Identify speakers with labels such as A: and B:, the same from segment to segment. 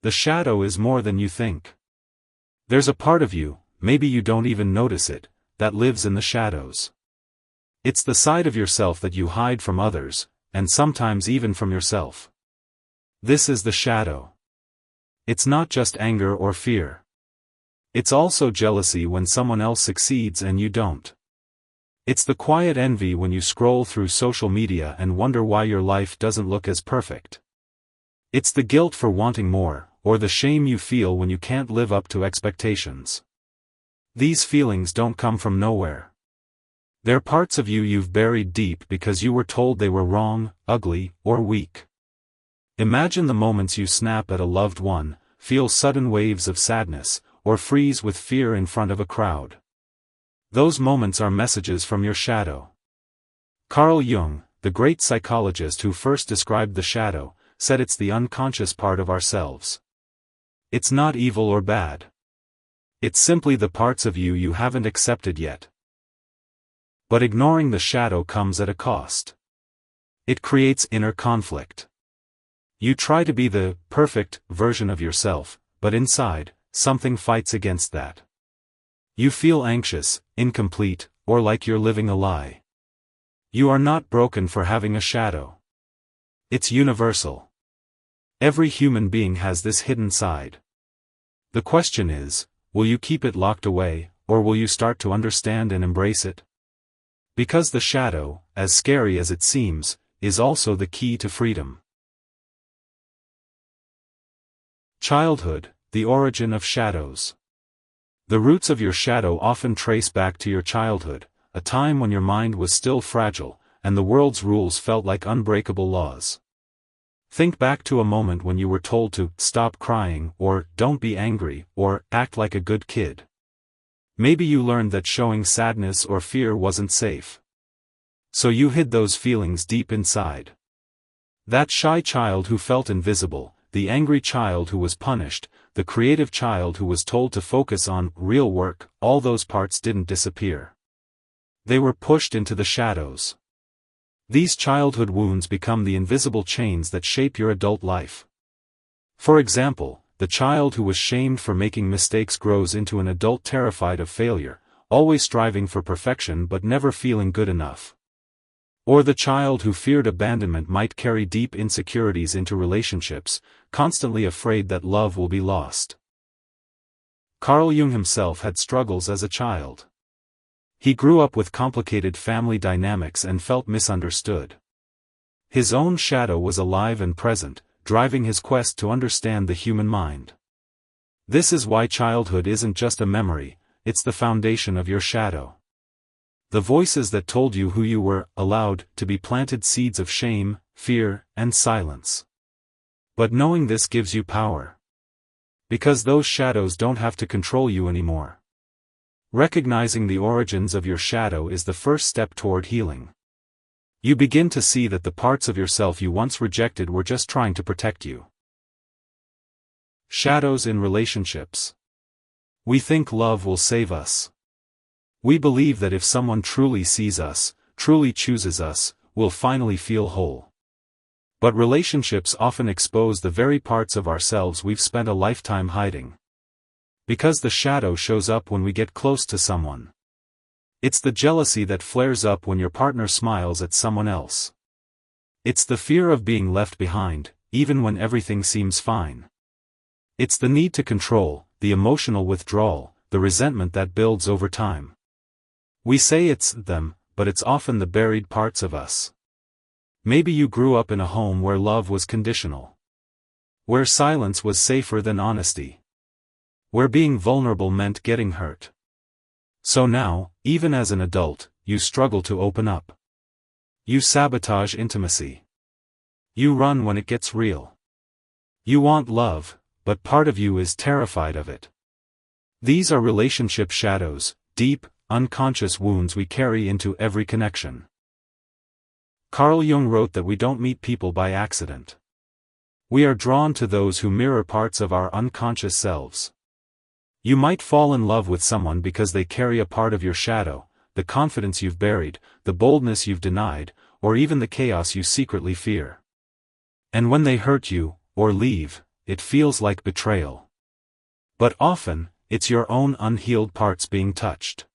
A: The shadow is more than you think. There's a part of you, maybe you don't even notice it, that lives in the shadows. It's the side of yourself that you hide from others, and sometimes even from yourself. This is the shadow. It's not just anger or fear. It's also jealousy when someone else succeeds and you don't. It's the quiet envy when you scroll through social media and wonder why your life doesn't look as perfect. It's the guilt for wanting more, or the shame you feel when you can't live up to expectations. These feelings don't come from nowhere. They're parts of you you've buried deep because you were told they were wrong, ugly, or weak. Imagine the moments you snap at a loved one, feel sudden waves of sadness, or freeze with fear in front of a crowd. Those moments are messages from your shadow. Carl Jung, the great psychologist who first described the shadow, said it's the unconscious part of ourselves. It's not evil or bad. It's simply the parts of you you haven't accepted yet. But ignoring the shadow comes at a cost. It creates inner conflict. You try to be the perfect version of yourself, but inside, something fights against that. You feel anxious, incomplete, or like you're living a lie. You are not broken for having a shadow. It's universal. Every human being has this hidden side. The question is, will you keep it locked away, or will you start to understand and embrace it? Because the shadow, as scary as it seems, is also the key to freedom. Childhood, the origin of shadows. The roots of your shadow often trace back to your childhood, a time when your mind was still fragile, and the world's rules felt like unbreakable laws. Think back to a moment when you were told to stop crying, or don't be angry, or act like a good kid. Maybe you learned that showing sadness or fear wasn't safe. So you hid those feelings deep inside. That shy child who felt invisible, the angry child who was punished, the creative child who was told to focus on real work, all those parts didn't disappear. They were pushed into the shadows. These childhood wounds become the invisible chains that shape your adult life. For example, the child who was shamed for making mistakes grows into an adult terrified of failure, always striving for perfection but never feeling good enough. Or the child who feared abandonment might carry deep insecurities into relationships, constantly afraid that love will be lost. Carl Jung himself had struggles as a child. He grew up with complicated family dynamics and felt misunderstood. His own shadow was alive and present, driving his quest to understand the human mind. This is why childhood isn't just a memory, it's the foundation of your shadow. The voices that told you who you were allowed to be planted seeds of shame, fear, and silence. But knowing this gives you power. Because those shadows don't have to control you anymore. Recognizing the origins of your shadow is the first step toward healing. You begin to see that the parts of yourself you once rejected were just trying to protect you. Shadows in relationships. We think love will save us. We believe that if someone truly sees us, truly chooses us, we'll finally feel whole. But relationships often expose the very parts of ourselves we've spent a lifetime hiding. Because the shadow shows up when we get close to someone. It's the jealousy that flares up when your partner smiles at someone else. It's the fear of being left behind, even when everything seems fine. It's the need to control, the emotional withdrawal, the resentment that builds over time. We say it's them, but it's often the buried parts of us. Maybe you grew up in a home where love was conditional. Where silence was safer than honesty. Where being vulnerable meant getting hurt. So now, even as an adult, you struggle to open up. You sabotage intimacy. You run when it gets real. You want love, but part of you is terrified of it. These are relationship shadows, deep, unconscious wounds we carry into every connection. Carl Jung wrote that we don't meet people by accident. We are drawn to those who mirror parts of our unconscious selves. You might fall in love with someone because they carry a part of your shadow, the confidence you've buried, the boldness you've denied, or even the chaos you secretly fear. And when they hurt you, or leave, it feels like betrayal. But often, it's your own unhealed parts being touched.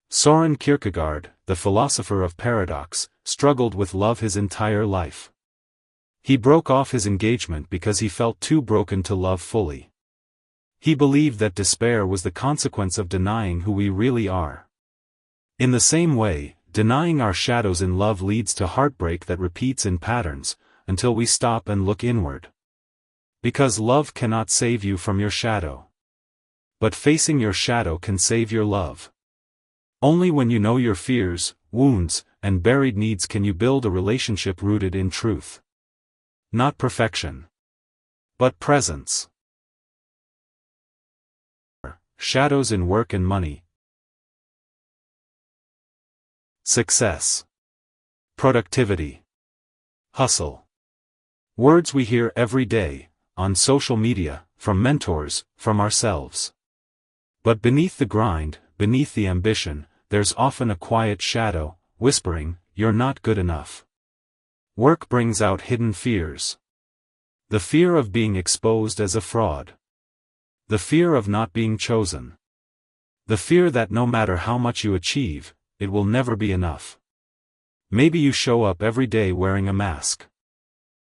A: Soren Kierkegaard, the philosopher of paradox, struggled with love his entire life. He broke off his engagement because he felt too broken to love fully. He believed that despair was the consequence of denying who we really are. In the same way, denying our shadows in love leads to heartbreak that repeats in patterns, until we stop and look inward. Because love cannot save you from your shadow. But facing your shadow can save your love. Only when you know your fears, wounds, and buried needs can you build a relationship rooted in truth. Not perfection. But presence. Shadows in work and money. Success. Productivity. Hustle. Words we hear every day, on social media, from mentors, from ourselves. But beneath the grind, beneath the ambition, there's often a quiet shadow, whispering, "You're not good enough." Work brings out hidden fears. The fear of being exposed as a fraud. The fear of not being chosen. The fear that no matter how much you achieve, it will never be enough. Maybe you show up every day wearing a mask.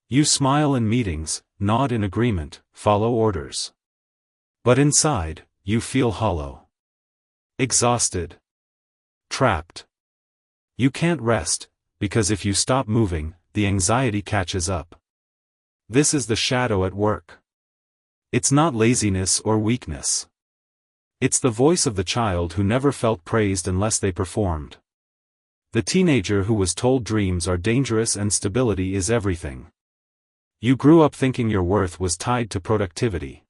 A: You smile in meetings, nod in agreement, follow orders. But inside, you feel hollow. Exhausted. Trapped. You can't rest, because if you stop moving, the anxiety catches up. This is the shadow at work. It's not laziness or weakness. It's the voice of the child who never felt praised unless they performed. The teenager who was told dreams are dangerous and stability is everything. You grew up thinking your worth was tied to productivity.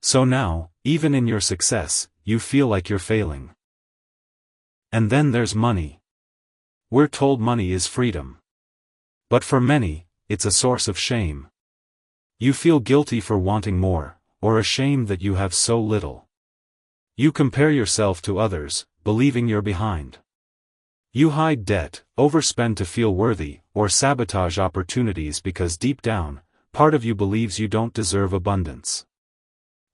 A: So now, even in your success, you feel like you're failing. And then there's money. We're told money is freedom. But for many, it's a source of shame. You feel guilty for wanting more, or ashamed that you have so little. You compare yourself to others, believing you're behind. You hide debt, overspend to feel worthy, or sabotage opportunities because deep down, part of you believes you don't deserve abundance.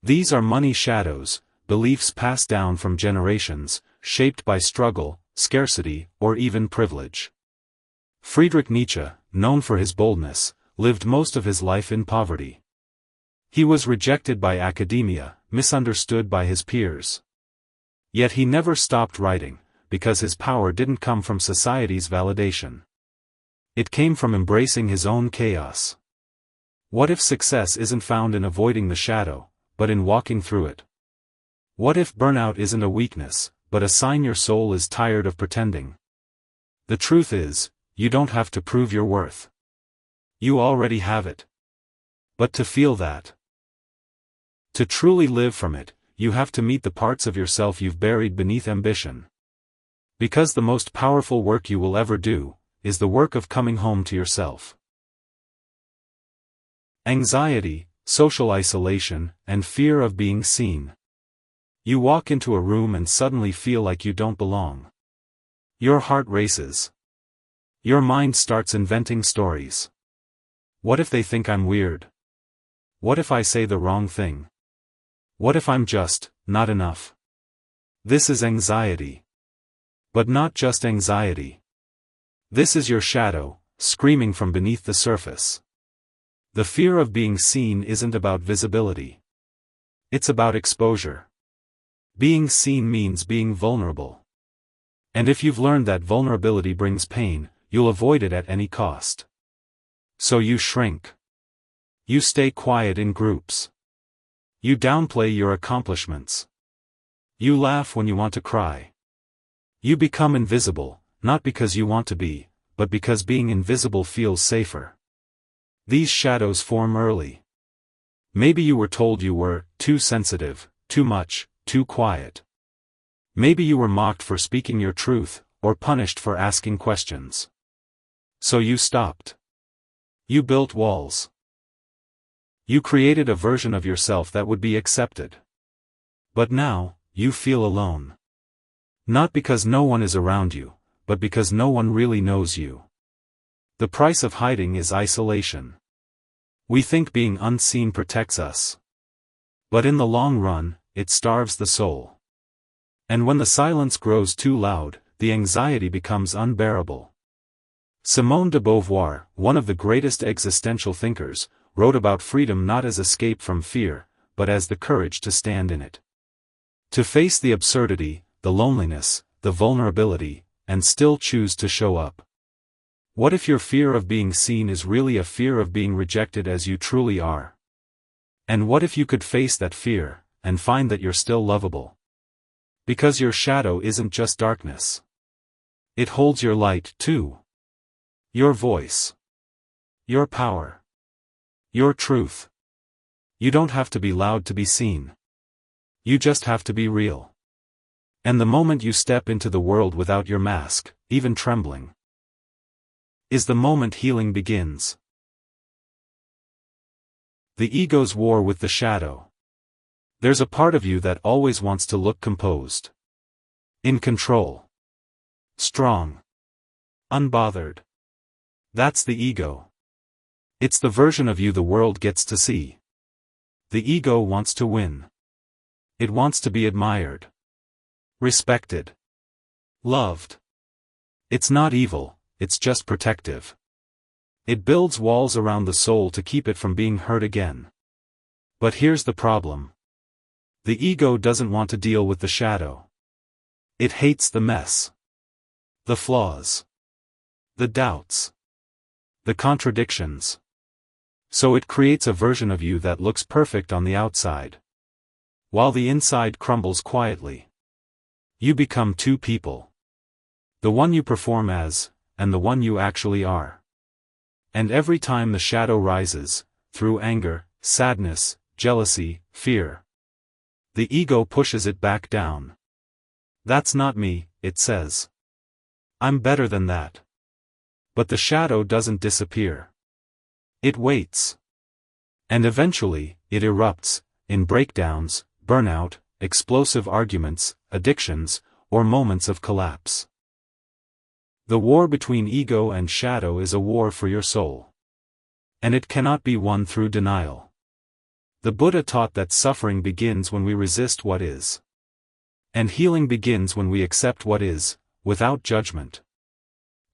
A: These are money shadows, beliefs passed down from generations, shaped by struggle, scarcity, or even privilege. Friedrich Nietzsche, known for his boldness, lived most of his life in poverty. He was rejected by academia, misunderstood by his peers. Yet he never stopped writing, because his power didn't come from society's validation. It came from embracing his own chaos. What if success isn't found in avoiding the shadow, but in walking through it? What if burnout isn't a weakness, but a sign your soul is tired of pretending? The truth is, you don't have to prove your worth. You already have it. But to feel that, to truly live from it, you have to meet the parts of yourself you've buried beneath ambition. Because the most powerful work you will ever do, is the work of coming home to yourself. Anxiety, social isolation, and fear of being seen. You walk into a room and suddenly feel like you don't belong. Your heart races. Your mind starts inventing stories. What if they think I'm weird? What if I say the wrong thing? What if I'm just not enough? This is anxiety. But not just anxiety. This is your shadow, screaming from beneath the surface. The fear of being seen isn't about visibility. It's about exposure. Being seen means being vulnerable. And if you've learned that vulnerability brings pain, you'll avoid it at any cost. So you shrink. You stay quiet in groups. You downplay your accomplishments. You laugh when you want to cry. You become invisible, not because you want to be, but because being invisible feels safer. These shadows form early. Maybe you were told you were too sensitive, too much, too quiet. Maybe you were mocked for speaking your truth, or punished for asking questions. So you stopped. You built walls. You created a version of yourself that would be accepted. But now, you feel alone. Not because no one is around you, but because no one really knows you. The price of hiding is isolation. We think being unseen protects us. But in the long run, it starves the soul. And when the silence grows too loud, the anxiety becomes unbearable. Simone de Beauvoir, one of the greatest existential thinkers, wrote about freedom not as escape from fear, but as the courage to stand in it. To face the absurdity, the loneliness, the vulnerability, and still choose to show up. What if your fear of being seen is really a fear of being rejected as you truly are? And what if you could face that fear, and find that you're still lovable? Because your shadow isn't just darkness. It holds your light, too. Your voice. Your power. Your truth. You don't have to be loud to be seen. You just have to be real. And the moment you step into the world without your mask, even trembling, is the moment healing begins. The ego's war with the shadow. There's a part of you that always wants to look composed. In control. Strong. Unbothered. That's the ego. It's the version of you the world gets to see. The ego wants to win. It wants to be admired. Respected. Loved. It's not evil, it's just protective. It builds walls around the soul to keep it from being hurt again. But here's the problem. The ego doesn't want to deal with the shadow. It hates the mess. The flaws. The doubts. The contradictions. So it creates a version of you that looks perfect on the outside, while the inside crumbles quietly. You become two people. The one you perform as, and the one you actually are. And every time the shadow rises, through anger, sadness, jealousy, fear, the ego pushes it back down. That's not me, it says. I'm better than that. But the shadow doesn't disappear. It waits. And eventually, it erupts, in breakdowns, burnout, explosive arguments, addictions, or moments of collapse. The war between ego and shadow is a war for your soul. And it cannot be won through denial. The Buddha taught that suffering begins when we resist what is. And healing begins when we accept what is, without judgment.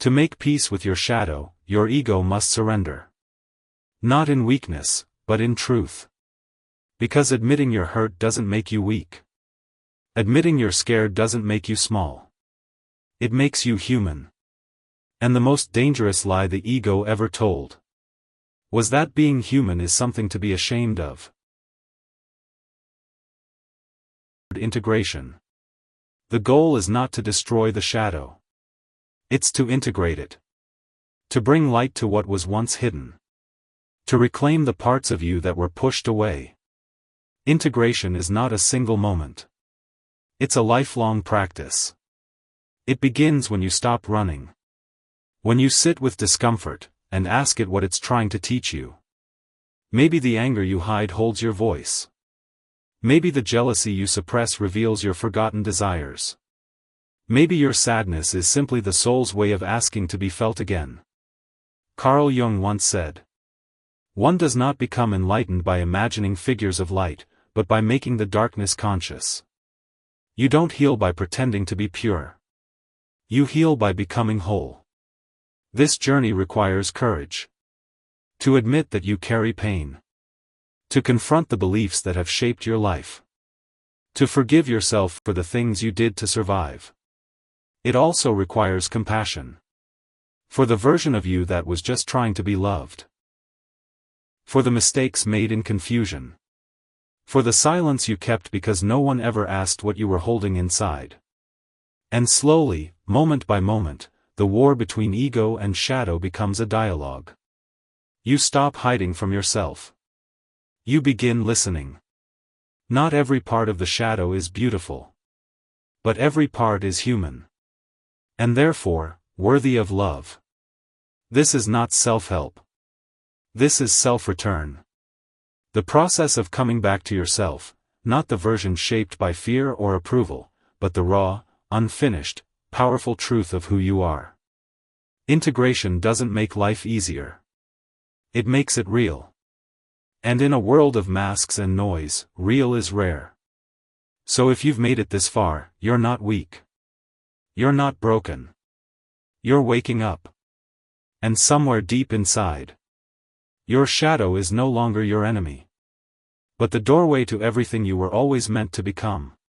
A: To make peace with your shadow, your ego must surrender. Not in weakness, but in truth. Because admitting you're hurt doesn't make you weak. Admitting you're scared doesn't make you small. It makes you human. And the most dangerous lie the ego ever told was that being human is something to be ashamed of. Integration. The goal is not to destroy the shadow. It's to integrate it. To bring light to what was once hidden. To reclaim the parts of you that were pushed away. Integration is not a single moment. It's a lifelong practice. It begins when you stop running. When you sit with discomfort, and ask it what it's trying to teach you. Maybe the anger you hide holds your voice. Maybe the jealousy you suppress reveals your forgotten desires. Maybe your sadness is simply the soul's way of asking to be felt again. Carl Jung once said, "One does not become enlightened by imagining figures of light, but by making the darkness conscious." You don't heal by pretending to be pure. You heal by becoming whole. This journey requires courage. To admit that you carry pain. To confront the beliefs that have shaped your life. To forgive yourself for the things you did to survive. It also requires compassion. For the version of you that was just trying to be loved. For the mistakes made in confusion. For the silence you kept because no one ever asked what you were holding inside. And slowly, moment by moment, the war between ego and shadow becomes a dialogue. You stop hiding from yourself. You begin listening. Not every part of the shadow is beautiful. But every part is human. And therefore, worthy of love. This is not self-help. This is self-return. The process of coming back to yourself, not the version shaped by fear or approval, but the raw, unfinished, powerful truth of who you are. Integration doesn't make life easier. It makes it real. And in a world of masks and noise, real is rare. So if you've made it this far, you're not weak. You're not broken. You're waking up. And somewhere deep inside, your shadow is no longer your enemy, but the doorway to everything you were always meant to become.